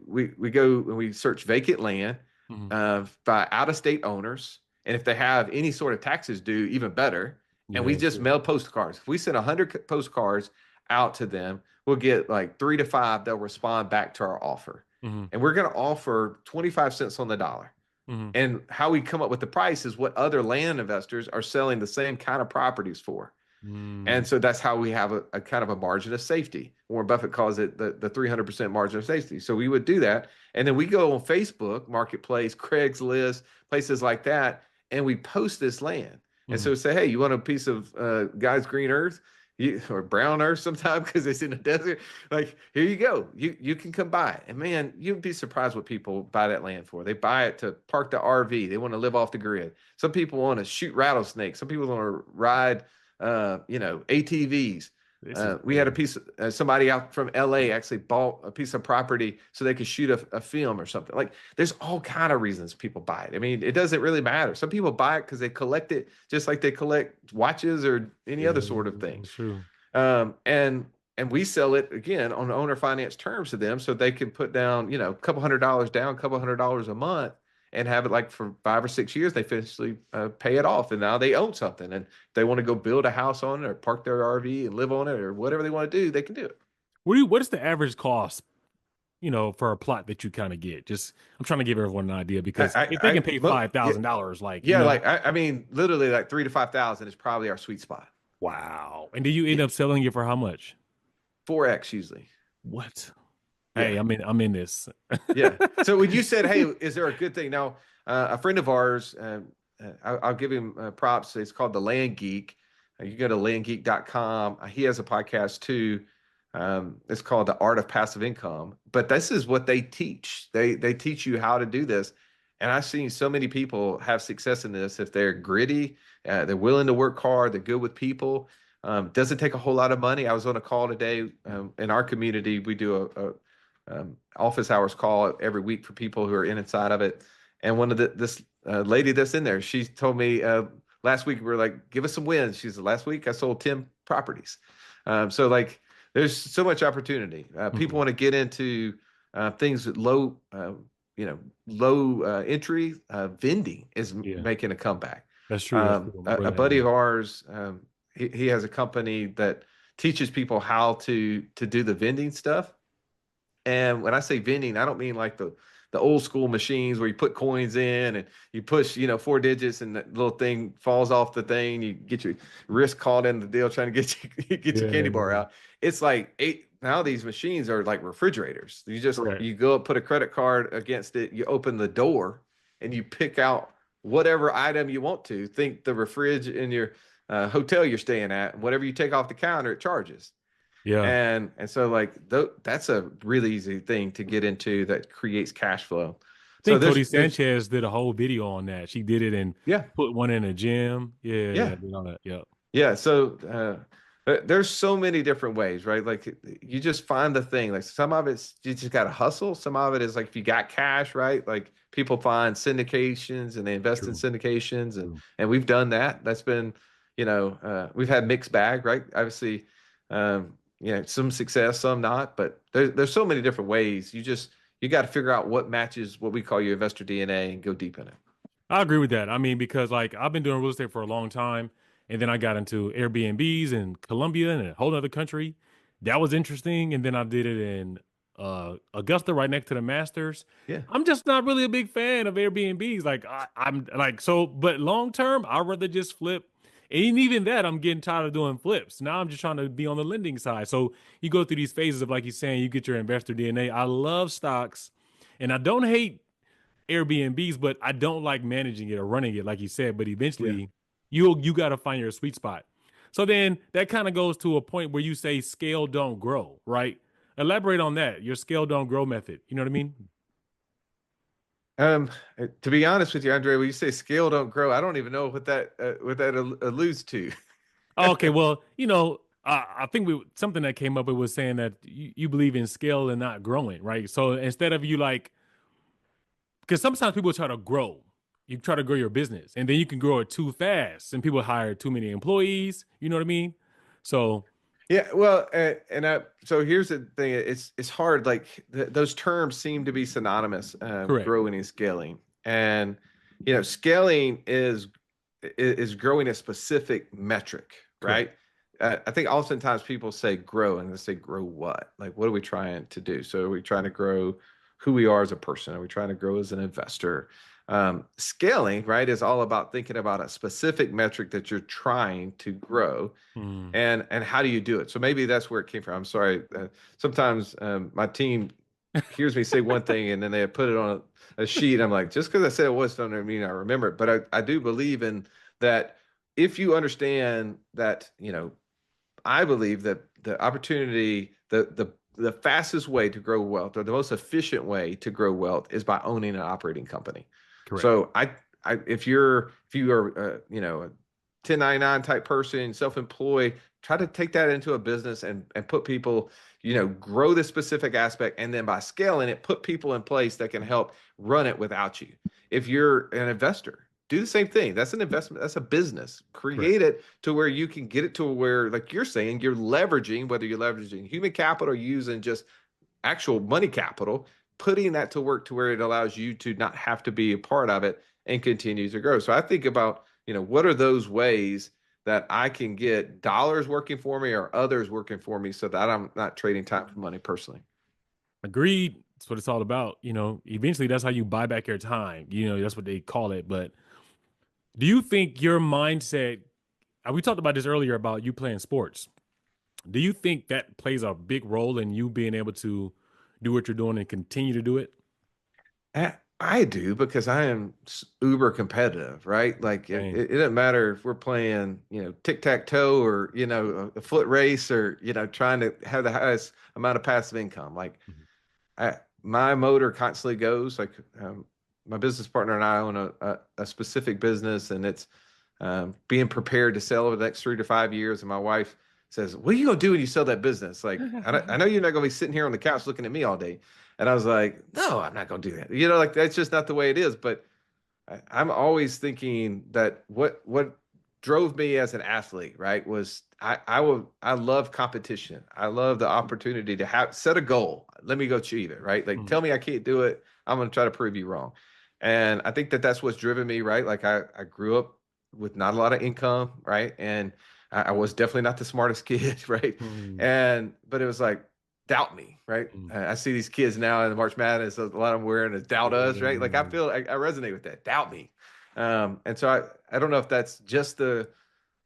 [SPEAKER 2] we go and we search vacant land
[SPEAKER 1] Mm-hmm.
[SPEAKER 2] by out of state owners, and if they have any sort of taxes due, even better. And we
[SPEAKER 1] Yeah.
[SPEAKER 2] just
[SPEAKER 1] True.
[SPEAKER 2] mail postcards. If we send 100 postcards out to them, we'll get like 3 to 5 that'll respond back to our offer,
[SPEAKER 1] Mm-hmm.
[SPEAKER 2] and we're going to offer 25 cents on the dollar.
[SPEAKER 1] Mm-hmm.
[SPEAKER 2] And how we come up with the price is what other land investors are selling the same kind of properties for.
[SPEAKER 1] Mm-hmm.
[SPEAKER 2] And so that's how we have a kind of a margin of safety. Warren Buffett calls it the 300% margin of safety. So we would do that. And then we go on Facebook, Marketplace, Craigslist, places like that, and we post this land. And
[SPEAKER 1] Mm-hmm.
[SPEAKER 2] so say, hey, you want a piece of God's green earth? Or brown earth sometimes because it's in the desert. Like, here you go. You can come buy it. And man, you'd be surprised what people buy that land for. They buy it to park the RV. They want to live off the grid. Some people want to shoot rattlesnakes. Some people want to ride ATVs.
[SPEAKER 1] This is
[SPEAKER 2] We had a
[SPEAKER 1] crazy.
[SPEAKER 2] piece, somebody out from LA actually bought a piece of property so they could shoot a film or something. Like there's all kind of reasons people buy it. I mean, it doesn't really matter. Some people buy it because they collect it just like they collect watches or any other
[SPEAKER 1] Yeah.
[SPEAKER 2] sort of thing.
[SPEAKER 1] That's true.
[SPEAKER 2] Um, and and we sell it again on owner finance terms to them so they can put down, a couple $100 down, a couple $100 a month, and have it like for 5 or 6 years. They eventually pay it off, and now they own something. And if they want to go build a house on it or park their RV and live on it or whatever they want to do, they can do it.
[SPEAKER 1] What is the average cost, for a plot that you kind of get? Just I'm trying to give everyone an idea because if they can pay five
[SPEAKER 2] Yeah,
[SPEAKER 1] thousand dollars, like,
[SPEAKER 2] yeah, like I mean, literally like 3 to 5 thousand is probably our sweet spot.
[SPEAKER 1] wow. And do you end
[SPEAKER 2] Yeah,
[SPEAKER 1] up selling it for how much?
[SPEAKER 2] 4x usually.
[SPEAKER 1] What? Hey,
[SPEAKER 2] Yeah.
[SPEAKER 1] I'm in this.
[SPEAKER 2] Yeah. So when you said, "Hey, is there a good thing?" Now, a friend of ours, I'll give him props. It's called the Land Geek. You go to landgeek.com. He has a podcast too. It's called The Art of Passive Income. But this is what they teach. They teach you how to do this. And I've seen so many people have success in this if they're gritty, they're willing to work hard, they're good with people. Doesn't take a whole lot of money. I was on a call today in our community. We do a office hours call every week for people who are inside of it. And one of this lady that's in there, she told me last week, we were like, give us some wins. She said, last week I sold 10 properties. So like, there's so much opportunity. People
[SPEAKER 1] Mhm.
[SPEAKER 2] want to get into things with low low entry vending is
[SPEAKER 1] Yeah,
[SPEAKER 2] making a comeback.
[SPEAKER 1] that's true. That's true. My
[SPEAKER 2] A
[SPEAKER 1] brother had
[SPEAKER 2] buddy of
[SPEAKER 1] one.
[SPEAKER 2] ours, he has a company that teaches people how to do the vending stuff. And when I say vending, I don't mean like the old school machines where you put coins in and you push, 4 digits and that little thing falls off the thing. You get your wrist caught in the deal trying to get you get your
[SPEAKER 1] Yeah,
[SPEAKER 2] candy bar
[SPEAKER 1] yeah.
[SPEAKER 2] out. It's like eight now these machines are like refrigerators.
[SPEAKER 1] Correct.
[SPEAKER 2] You go up, put a credit card against it, you open the door and you pick out whatever item you want to. Think the fridge in your hotel you're staying at, whatever you take off the counter, it charges.
[SPEAKER 1] Yeah.
[SPEAKER 2] And so like that's a really easy thing to get into that creates cash flow.
[SPEAKER 1] I
[SPEAKER 2] So
[SPEAKER 1] think Cody
[SPEAKER 2] there's
[SPEAKER 1] Sanchez did a whole video on that. She did it and
[SPEAKER 2] yeah,
[SPEAKER 1] put one in a gym. Yeah, yeah,
[SPEAKER 2] yeah,
[SPEAKER 1] did all that. Yeah.
[SPEAKER 2] yeah. So there's so many different ways, right? Like you just find the thing. Like some of it's you just got to hustle. Some of it is like if you got cash, right? Like people find syndications and they invest in
[SPEAKER 1] True.
[SPEAKER 2] syndications, and
[SPEAKER 1] True.
[SPEAKER 2] we've done that. That's been we've had mixed bag, right? Obviously, some success, some not, but there's so many different ways. You got to figure out what matches what we call your investor DNA and go deep in it.
[SPEAKER 1] I agree with that. I mean, because like I've been doing real estate for a long time, and then I got into Airbnbs in Colombia and a whole other country. That was interesting. And then I did it in Augusta, right next to the Masters.
[SPEAKER 2] Yeah.
[SPEAKER 1] I'm just not really a big fan of Airbnbs. Like I'm like so, but long term, I'd rather just flip. And even that, I'm getting tired of doing flips. Now I'm just trying to be on the lending side. So you go through these phases of like you're saying, you get your investor DNA. I love stocks, and I don't hate Airbnbs, but I don't like managing it or running it, like you said. But
[SPEAKER 2] Yeah.
[SPEAKER 1] eventually, you got to find your sweet spot. So then that kind of goes to a point where you say scale don't grow, right? Elaborate on that. Your scale don't grow method. You know what I mean?
[SPEAKER 2] To be honest with you, Andre, when you say scale don't grow, I don't even know what that alludes to.
[SPEAKER 1] Oh, okay, well, I think something that came up. It was saying that you believe in scale and not growing, right? So instead of you like, because sometimes people try to grow. You try to grow your business, and then you can grow it too fast, and people hire too many employees. You know what I mean? So
[SPEAKER 2] Yeah, well, so here's the thing: it's hard. Like those terms seem to be synonymous,
[SPEAKER 1] correct,
[SPEAKER 2] growing and scaling, and scaling is growing a specific metric,
[SPEAKER 1] correct,
[SPEAKER 2] right? I think oftentimes people say grow, and they say grow what? Like, what are we trying to do? So, are we trying to grow who we are as a person? Are we trying to grow as an investor? Scaling, right, is all about thinking about a specific metric that you're trying to grow
[SPEAKER 1] mm,
[SPEAKER 2] and how do you do it? So maybe that's where it came from. I'm sorry. Sometimes my team hears me say one thing and then they put it on a sheet. I'm like, just because I said it was doesn't mean I remember it. But I do believe in that. If you understand that, I believe that the opportunity, the fastest way to grow wealth or the most efficient way to grow wealth is by owning an operating company.
[SPEAKER 1] correct.
[SPEAKER 2] So if you are a 1099 type person, self-employed, try to take that into a business and put people, grow this specific aspect, and then by scaling it, put people in place that can help run it without you. If you're an investor, do the same thing. That's an investment. That's a business.
[SPEAKER 1] Correct.
[SPEAKER 2] Create it to where you can get it to where, like you're saying, you're leveraging, whether you're leveraging human capital or using just actual money capital, putting that to work to where it allows you to not have to be a part of it and continue to grow. So I think about, what are those ways that I can get dollars working for me or others working for me so that I'm not trading time for money personally.
[SPEAKER 1] Agreed. That's what it's all about. Eventually that's how you buy back your time. That's what they call it. But do you think your mindset, we talked about this earlier about you playing sports. Do you think that plays a big role in you being able to do what you're doing and continue to do it?
[SPEAKER 2] I do because I am uber competitive, right? Like
[SPEAKER 1] Dang.
[SPEAKER 2] it doesn't matter if we're playing, tic-tac-toe or, a foot race or, trying to have the highest amount of passive income. Like
[SPEAKER 1] Mhm.
[SPEAKER 2] my motor constantly goes like my business partner and I own a specific business and it's being prepared to sell over the next 3 to 5 years. And my wife says, "What are you gonna do when you sell that business? Like, I know you're not gonna be sitting here on the couch looking at me all day." And I was like, "No, I'm not gonna do that. Like that's just not the way it is." But I'm always thinking that what drove me as an athlete, right, was I love competition. I love the opportunity to have set a goal. Let me go achieve it, right? Like
[SPEAKER 1] Mhm.
[SPEAKER 2] tell me I can't do it. I'm going to try to prove you wrong. And I think that that's what's driven me, right? Like I grew up with not a lot of income, right? And I was definitely not the smartest kid, right?
[SPEAKER 1] Mm,
[SPEAKER 2] But it was like, doubt me, right?
[SPEAKER 1] mm.
[SPEAKER 2] I see these kids now in the March Madness, a lot of them wearing a doubt us, right? Like I
[SPEAKER 1] Yeah.
[SPEAKER 2] feel I resonate with that. Doubt me. And so I don't know if that's just the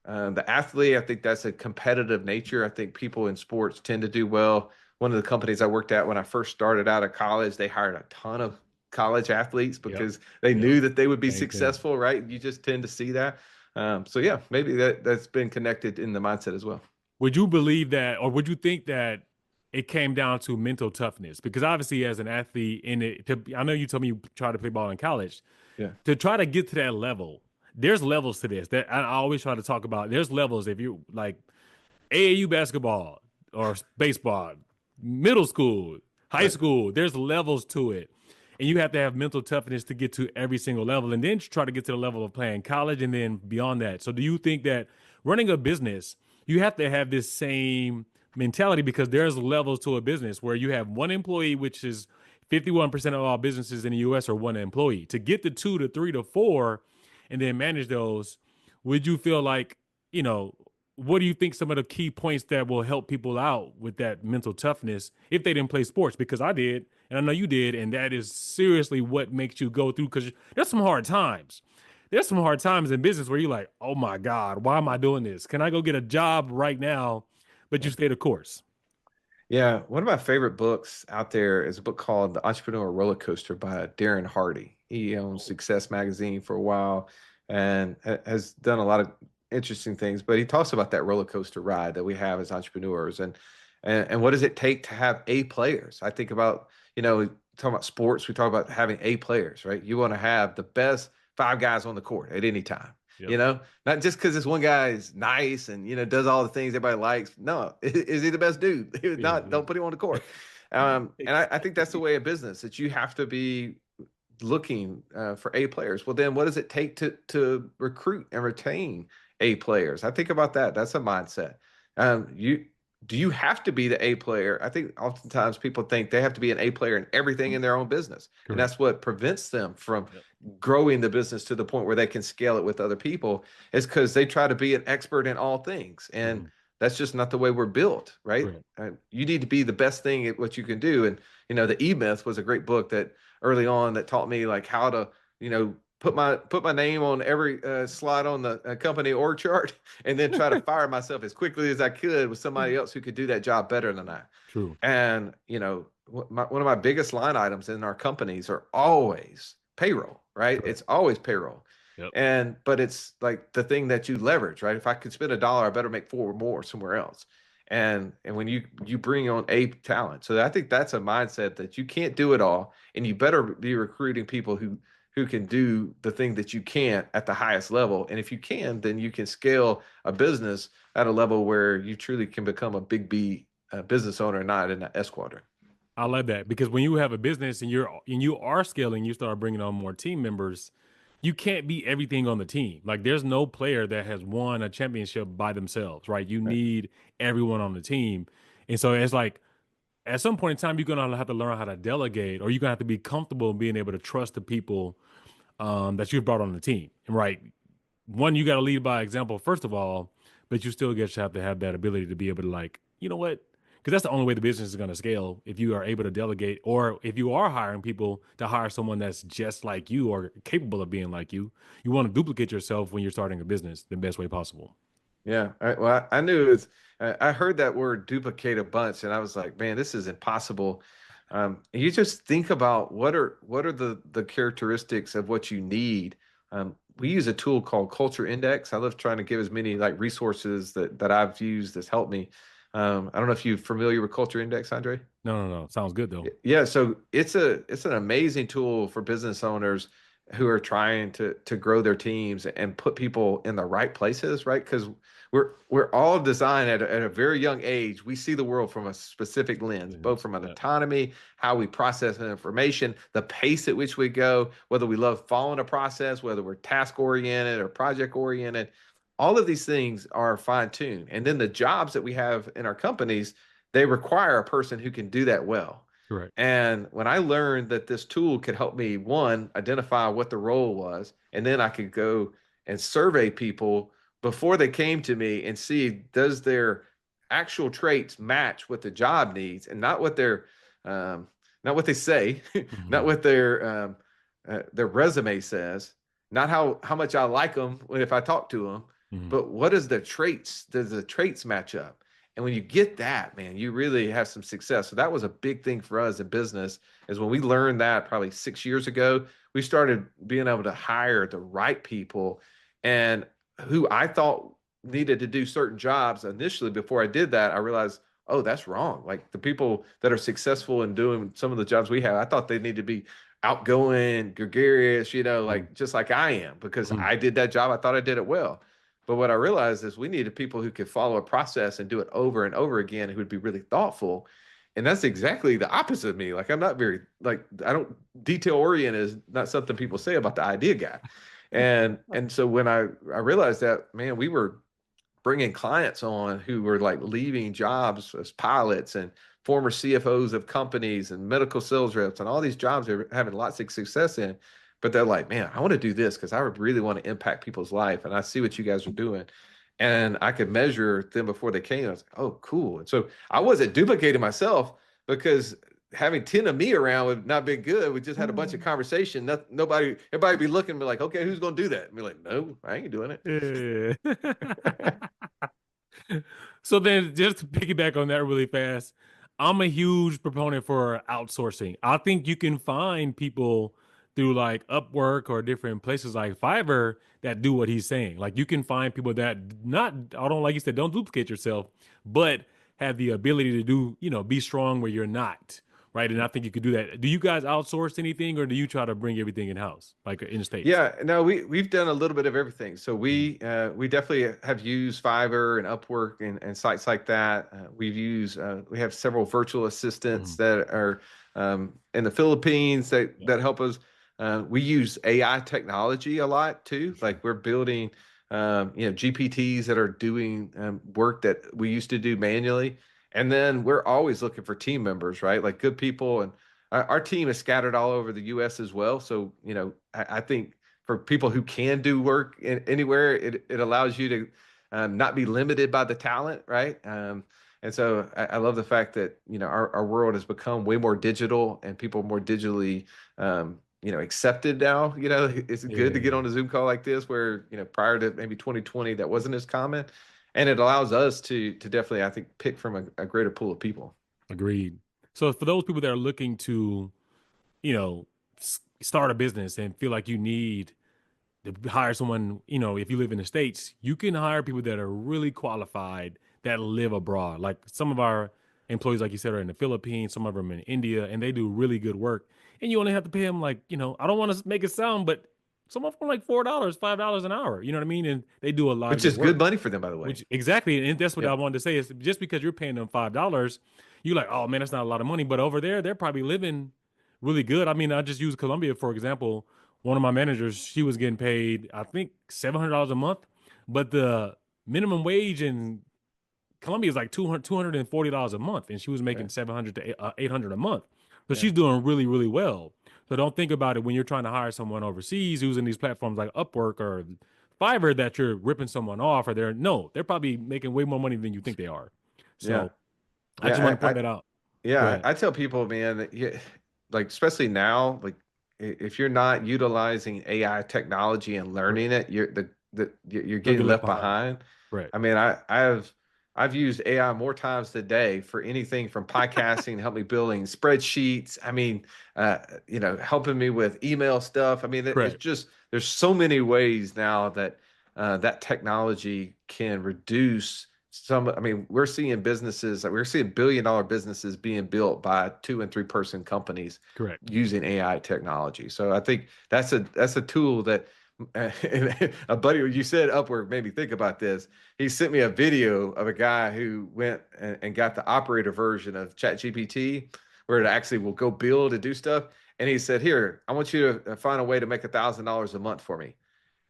[SPEAKER 2] athlete. I think that's a competitive nature. I think people in sports tend to do well. One of the companies I worked at when I first started out of college, they hired a ton of college athletes
[SPEAKER 1] Yep.
[SPEAKER 2] because they
[SPEAKER 1] Yep.
[SPEAKER 2] knew that they would be
[SPEAKER 1] Same thing.
[SPEAKER 2] successful, right? You just tend to see that. So yeah, maybe that's been connected in the mindset as well.
[SPEAKER 1] Would you believe that, or would you think that it came down to mental toughness? Because obviously, as an athlete, I know you told me you tried to play ball in college.
[SPEAKER 2] Yeah.
[SPEAKER 1] To try to get to that level, there's levels to this. That I always try to talk about. There's levels. If you like AAU basketball or baseball, middle school, high
[SPEAKER 2] Right.
[SPEAKER 1] school, there's levels to it. And you have to have mental toughness to get to every single level and then try to get to the level of playing college and then beyond that. So do you think that running a business, you have to have this same mentality because there's levels to a business where you have one employee, which is 51% of all businesses in the US are one employee. To get to two to three to four and then manage those, would you feel like, you know, what do you think some of the key points that will help people out with that mental toughness if they didn't play sports? Because I did, and I know you did, and that is seriously what makes you go through because there's some hard times. There's some hard times in business where you're like, oh my God, why am I doing this? Can I go get a job right now? But you
[SPEAKER 2] Yeah.
[SPEAKER 1] stay the course.
[SPEAKER 2] Yeah, one of my favorite books out there is a book called The Entrepreneur Roller Coaster by Darren Hardy. He owns Success Magazine for a while and has done a lot of interesting things, but he talks about that roller coaster ride that we have as entrepreneurs and what does it take to have A players? I think about, we talk about sports, we talk about having A players, right? You want to have the best five guys on the court at any time.
[SPEAKER 1] Yep.
[SPEAKER 2] You know, not just because this one guy is nice and does all the things everybody likes. No, is he the best dude? If
[SPEAKER 1] Yeah.
[SPEAKER 2] not, don't put him on the court. And I think that's the
[SPEAKER 1] Exactly.
[SPEAKER 2] way of business that you have to be looking for A players. Well, then what does it take to recruit and retain A players? I think about that. That's a mindset. You do you have to be the A player? I think oftentimes people think they have to be an A player in everything in their own business, and
[SPEAKER 1] Correct.
[SPEAKER 2] that's what prevents them from
[SPEAKER 1] Yep.
[SPEAKER 2] growing the business to the point where they can scale it with other people. Is because they try to be an expert in all things, and
[SPEAKER 1] Mhm.
[SPEAKER 2] that's just not the way we're built, right?
[SPEAKER 1] Correct.
[SPEAKER 2] You need to be the best thing at what you can do, and the E Myth was a great book that early on that taught me like how to put my name on every slide on the company org chart and then try to fire myself as quickly as I could with somebody else who could do that job better than I.
[SPEAKER 1] True.
[SPEAKER 2] And one of my biggest line items in our companies are always payroll, right?
[SPEAKER 1] Correct.
[SPEAKER 2] It's always payroll.
[SPEAKER 1] Yep.
[SPEAKER 2] But it's like the thing that you leverage, right? If I could spend $1, I better make four more somewhere else. And when you bring on a talent, so I think that's a mindset that you can't do it all, and you better be recruiting people who can do the thing that you can't at the highest level. And if you can, then you can scale a business at a level where you truly can become a big B business owner, not in the S quadrant.
[SPEAKER 1] I love that because when you have a business and you are scaling, you start bringing on more team members. You can't be everything on the team. Like there's no player that has won a championship by themselves, right? You
[SPEAKER 2] Right.
[SPEAKER 1] need everyone on the team, and so it's like at some point in time you're gonna have to learn how to delegate, or you're gonna have to be comfortable being able to trust the people that you've brought on the team. And right, one, you got to lead by example first of all, but you still get to have that ability to be able to like, you know what? Because that's the only way the business is going to scale if you are able to delegate, or if you are hiring people to hire someone that's just like you or capable of being like you. You want to duplicate yourself when you're starting a business the best way possible.
[SPEAKER 2] Yeah. Well, I knew it was, I heard that word duplicate a bunch, and I was like, man, this is impossible. And you just think about what are the characteristics of what you need. We use a tool called Culture Index. I love trying to give as many like resources that I've used that's helped me. I don't know if you're familiar with Culture Index, Andre.
[SPEAKER 1] No, no, no. Sounds good though.
[SPEAKER 2] Yeah, so it's an amazing tool for business owners who are trying to grow their teams and put people in the right places, right? Because we're all designed at a very young age. We see the world from a specific lens, both
[SPEAKER 1] Yes.
[SPEAKER 2] from an
[SPEAKER 1] Yeah.
[SPEAKER 2] autonomy, how we process information, the pace at which we go, whether we love following a process, whether we're task oriented or project oriented. All of these things are fine tuned. And then the jobs that we have in our companies, they require a person who can do that well.
[SPEAKER 1] Correct.
[SPEAKER 2] And when I learned that this tool could help me, one, identify what the role was, and then I could go and survey people before they came to me and see, does their actual traits match what the job needs, and not what um, not what they say, not
[SPEAKER 1] Hmm.
[SPEAKER 2] what their resume says, not how much I like them if I talk to them,
[SPEAKER 1] Hmm.
[SPEAKER 2] but what is the traits? Does the traits match up? And when you get that, man, you really have some success. So that was a big thing for us in business, is when we learned that probably 6 years ago, we started being able to hire the right people, and who I thought needed to do certain jobs initially. Before I did that, I realized, oh, that's wrong. Like the people that are successful in doing some of the jobs we have, I thought they need to be outgoing, gregarious,
[SPEAKER 1] Hmm.
[SPEAKER 2] like just like I am, because
[SPEAKER 1] Hmm.
[SPEAKER 2] I did that job. I thought I did it well. But what I realized is we needed people who could follow a process and do it over and over again, who would be really thoughtful. And that's exactly the opposite of me. Like I'm not very like I don't detail oriented is not something people say about the idea guy. And so when I realized that, man, we were bringing clients on who were like leaving jobs as pilots and former CFOs of companies and medical sales reps and all these jobs they're having lots of success in. But they're like, man, I want to do this because I really want to impact people's life. And I see what you guys are doing. And I could measure them before they came. I was like, oh, cool. And so I wasn't duplicating myself, because having 10 of me around would not been good. We just had a bunch of conversation. Nobody, everybody be looking at me like, okay, who's going to do that? And be like, no, I ain't doing it.
[SPEAKER 1] Yeah. So then, just to piggyback on that really fast, I'm a huge proponent for outsourcing. I think you can find people through like Upwork or different places like Fiverr that do what he's saying. Like you can find people that not, I don't like you said, don't duplicate yourself, but have the ability to do, be strong where you're not. Right. And I think you could do that. Do you guys outsource anything, or do you try to bring everything in house, like in the States?
[SPEAKER 2] Yeah, no, we've done a little bit of everything. So
[SPEAKER 1] Mhm.
[SPEAKER 2] we definitely have used Fiverr and Upwork and sites like that. We have several virtual assistants
[SPEAKER 1] Mhm.
[SPEAKER 2] that are in the Philippines
[SPEAKER 1] Yeah.
[SPEAKER 2] that help us. We use AI technology a lot too.
[SPEAKER 1] Sure.
[SPEAKER 2] Like we're building GPTs that are doing work that we used to do manually. And then we're always looking for team members, right? Like good people. And our team is scattered all over the U.S. as well. So, I think for people who can do work anywhere, it allows you to not be limited by the talent, right? And so I love the fact that, our world has become way more digital, and people more digitally, accepted now. It's good to get
[SPEAKER 1] Yeah.
[SPEAKER 2] on a Zoom call like this, where, prior to maybe 2020, that wasn't as common. And it allows us to definitely, I think, pick from a greater pool of people.
[SPEAKER 1] Agreed. So for those people that are looking to, you know, start a business and feel like you need to hire someone, if you live in the States, you can hire people that are really qualified that live abroad. Like some of our employees, like you said, are in the Philippines, some of them in India, and they do really good work. And you only have to pay them like, I don't want to make it sound, but some of them like $4, $5 an hour. You know what I mean? And they do a lot of
[SPEAKER 2] Which
[SPEAKER 1] good
[SPEAKER 2] is good
[SPEAKER 1] work.
[SPEAKER 2] money for them, by the way.
[SPEAKER 1] Which exactly, and that's what I
[SPEAKER 2] Yep.
[SPEAKER 1] wanted to say is just because you're paying them $5, you're like, oh man, that's not a lot of money. But over there, they're probably living really good. I mean, I just use Colombia for example. One of my managers, she was getting paid, I think, $700 a month, but the minimum wage in Colombia is like $240 a month, and she was
[SPEAKER 2] Yeah.
[SPEAKER 1] making 700 to 800 a month. So
[SPEAKER 2] Yeah.
[SPEAKER 1] she's doing really, really well. So don't think about it when you're trying to hire someone overseas using these platforms like Upwork or Fiverr that you're ripping someone off, or they're probably making way more money than you think they are.
[SPEAKER 2] Yeah.
[SPEAKER 1] So I just
[SPEAKER 2] Yeah.
[SPEAKER 1] want to point that out. Go
[SPEAKER 2] Yeah.
[SPEAKER 1] ahead.
[SPEAKER 2] I tell people, man, that like, especially now, like if you're not utilizing AI technology and
[SPEAKER 1] Correct.
[SPEAKER 2] learning it, you're
[SPEAKER 1] You'll get
[SPEAKER 2] getting
[SPEAKER 1] left
[SPEAKER 2] left
[SPEAKER 1] behind.
[SPEAKER 2] behind.
[SPEAKER 1] Right.
[SPEAKER 2] I mean, I've used AI more times today for anything from podcasting, help me building spreadsheets. I mean, helping me with email stuff. I mean, it's
[SPEAKER 1] Correct.
[SPEAKER 2] just there's so many ways now that that technology can reduce some. I mean, we're seeing $1 billion businesses being built by 2 and 3 person companies
[SPEAKER 1] Correct.
[SPEAKER 2] using AI technology. So I think that's a tool that a buddy, you said Upwork made me think about this. He sent me a video of a guy who went and got the operator version of ChatGPT, where it actually will go build and do stuff. And he said, "Here, I want you to find a way to make $1,000 a month for me."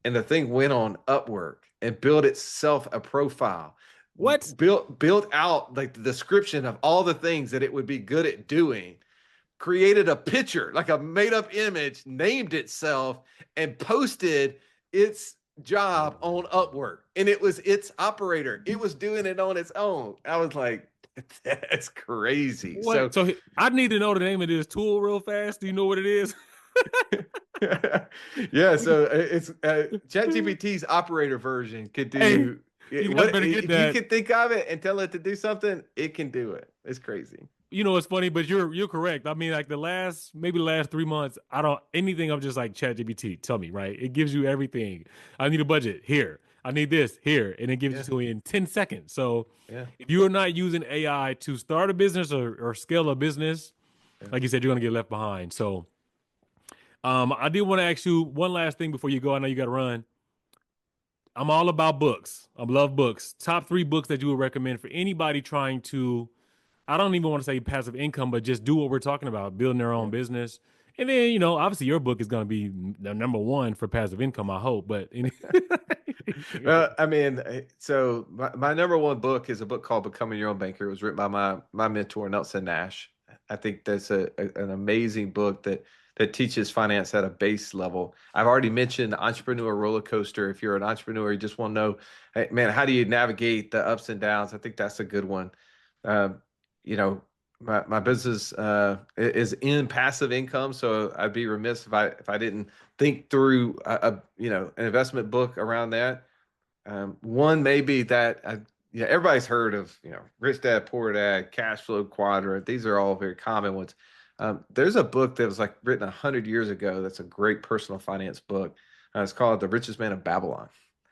[SPEAKER 2] And the thing went on Upwork and built itself a profile,
[SPEAKER 1] What?
[SPEAKER 2] built out like the description of all the things that it would be good at doing. created a picture, like a made up image, named itself, and posted its job on Upwork. And it was its operator. It was doing it on its own. I was like, that's crazy. So
[SPEAKER 1] What? So I need to know the name of this tool real fast. Do you know what it is?
[SPEAKER 2] yeah, so it's ChatGPT's operator version could
[SPEAKER 1] Hey,
[SPEAKER 2] do
[SPEAKER 1] you guys
[SPEAKER 2] what
[SPEAKER 1] better get
[SPEAKER 2] if you
[SPEAKER 1] that.
[SPEAKER 2] can think of it and tell it to do something, it can do it. It's crazy.
[SPEAKER 1] You know, it's funny, but you're correct. I mean, like maybe the last 3 months, I don't anything. I'm just like ChatGPT. Tell me, right? It gives you everything. I need a budget here. I need this here, and it gives
[SPEAKER 2] Yeah,
[SPEAKER 1] it to me in 10 seconds. So
[SPEAKER 2] yeah,
[SPEAKER 1] if you are not using AI to start a business or scale a business,
[SPEAKER 2] yeah.
[SPEAKER 1] like you said, you're gonna get left behind. So I did want to ask you one last thing before you go. I know you got to run. I'm all about books. I love books. Top 3 books that you would recommend for anybody trying to, I don't even want to say passive income, but just do what we're talking about, building their own
[SPEAKER 2] Yeah.
[SPEAKER 1] business. And then, obviously your book is going to be the number one for passive income, I hope. But
[SPEAKER 2] I mean, so my number one book is a book called Becoming Your Own Banker. It was written by my mentor, Nelson Nash. I think that's an amazing book that teaches finance at a base level. I've already mentioned the Entrepreneur Roller Coaster. If you're an entrepreneur, you just want to know, hey, man, how do you navigate the ups and downs? I think that's a good one. Um, you know, my business is in passive income, so I'd be remiss if I didn't think through an investment book around that. One maybe that yeah, everybody's heard of, Rich Dad Poor Dad, Cashflow Quadrant. These are all very common ones. There's a book that was like written 100 years ago. That's a great personal finance book. It's called The Richest Man of Babylon.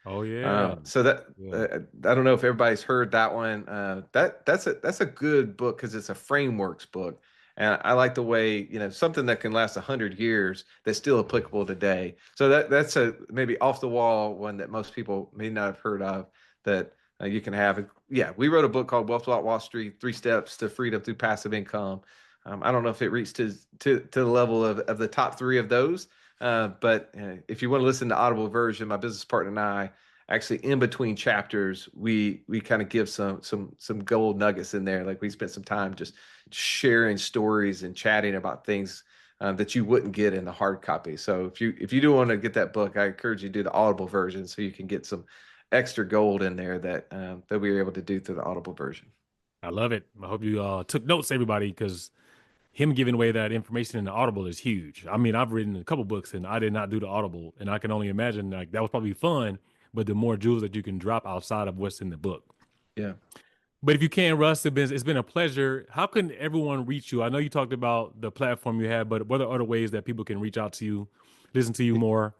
[SPEAKER 1] oh yeah.
[SPEAKER 2] So that
[SPEAKER 1] Yeah.
[SPEAKER 2] I don't know if everybody's heard that one. That's a good book because it's a frameworks book, and I like the way something that can last 100 years that's still applicable today. So that's a maybe off the wall one that most people may not have heard of that you can have. Yeah, we wrote a book called Wealth Without Wall Street: 3 Steps to Freedom Through Passive Income. I don't know if it reached to the level of the top 3 of those. But if you want to listen to Audible version, my business partner and I actually in between chapters we kind of give some gold nuggets in there. Like we spent some time just sharing stories and chatting about things that you wouldn't get in the hard copy. So if you do want to get that book, I encourage you to do the Audible version so you can get some extra gold in there that we were able to do through the Audible version.
[SPEAKER 1] I love it. I hope you took notes, everybody, because him giving away that information in the Audible is huge. I mean, I've written a couple books and I did not do the Audible, and I can only imagine like that was probably fun, but the more jewels that you can drop outside of what's in the book.
[SPEAKER 2] Yeah.
[SPEAKER 1] But if you can, Russ, it's been a pleasure. How can everyone reach you? I know you talked about the platform you have, but what are other ways that people can reach out to you, listen to you more,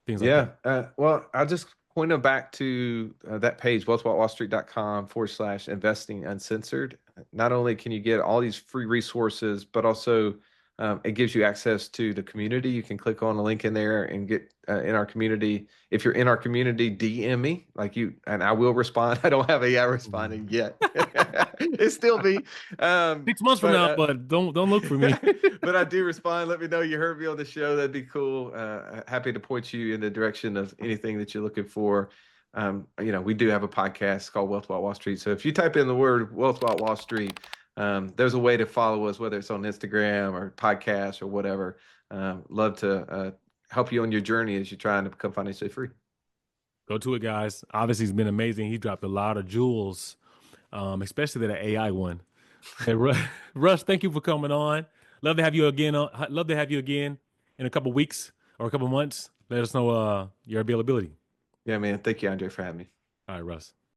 [SPEAKER 1] things like that?
[SPEAKER 2] Yeah. Well, I'll just point them back to that page, wealthwithoutwallstreet.com/investing uncensored. Not only can you get all these free resources, but also it gives you access to the community. You can click on a link in there and get in our community. If you're in our community, DM me and I will respond. I don't have AI responding yet. It's still me.
[SPEAKER 1] 6 months from
[SPEAKER 2] But
[SPEAKER 1] now, but don't look for me.
[SPEAKER 2] but I do respond. Let me know you heard me on the show. That'd be cool. Happy to point you in the direction of anything that you're looking for. We do have a podcast called Wealth Without Wall Street. So if you type in the word Wealth Without Wall Street, there's a way to follow us, whether it's on Instagram or podcast or whatever. Love to help you on your journey as you're trying to become financially free.
[SPEAKER 1] Go to it, guys. Obviously, he's been amazing. He dropped a lot of jewels, especially that AI one. Hey, Russ, thank you for coming on. Love to have you again. Love to have you again in a couple weeks or a couple months. Let us know your availability.
[SPEAKER 2] Yeah, man. Thank you, Andre, for having me.
[SPEAKER 1] All right, Russ.